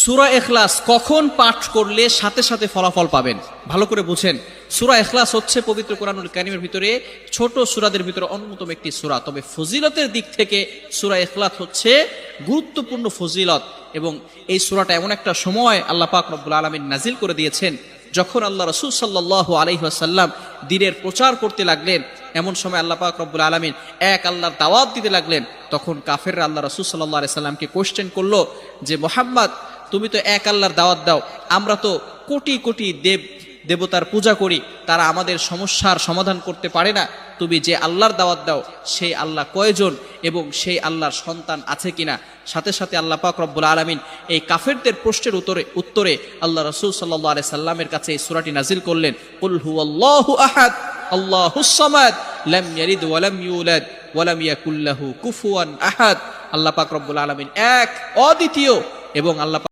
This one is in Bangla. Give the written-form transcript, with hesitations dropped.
সূরা ইখলাস কখন পাঠ করলে সাথে সাথে ফলাফল পাবেন? ভালো করে বুঝেন। সূরা ইখলাস হচ্ছে পবিত্র কোরআনুল কারীমের ভিতরে ছোট সূরাদের ভিতরে অন্যতম একটি সূরা। তবে ফজিলতের দিক থেকে সূরা ইখলাস হচ্ছে গুরুত্বপূর্ণ ফজিলত, এবং এই সূরাটা এমন একটা সময় আল্লাহ পাক রব্বুল আলামিন নাজিল করে দিয়েছেন যখন আল্লাহ রাসূল সাল্লাল্লাহু আলাইহি ওয়াসাল্লাম দ্বীনের প্রচার করতে লাগলেন। এমন সময় আল্লাহ পাক রব্বুল আলামিন এক আল্লাহর দাওয়াত দিতে লাগলেন। তখন কাফেররা আল্লাহ রাসূল সাল্লাল্লাহু আলাইহি সাল্লামকে কোশ্চেন করলো যে, মুহাম্মদ, তুমি তো এক আল্লাহর দাওয়াত দাও, আমরা তো কোটি কোটি দেবতার পূজা করি, তারা আমাদের সমস্যার সমাধান করতে পারে না। তুমি যে আল্লাহর দাওয়াত দাও সেই আল্লাহ কয়জন এবং সেই আল্লাহর সন্তান আছে কিনা? সাথে সাথে আল্লাহ পাক রব্বুল আলামিন এই কাফেরদের প্রশ্নের উত্তরে আল্লাহ রাসূল সাল্লাল্লাহু আলাইহি সাল্লামের কাছে এই সূরাটি নাজিল করলেন, কুল হুয়াল্লাহু আহাদ আল্লাহুস সামাদ লাম ইয়ালিদ ওয়া লাম ইউলাদ ওয়া লাম ইয়াকুল লাহু কুফুয়ান আহাদ। আল্লাহ পাক রব্বুল আলামিন এক, অদ্বিতীয়, এবং আল্লাহ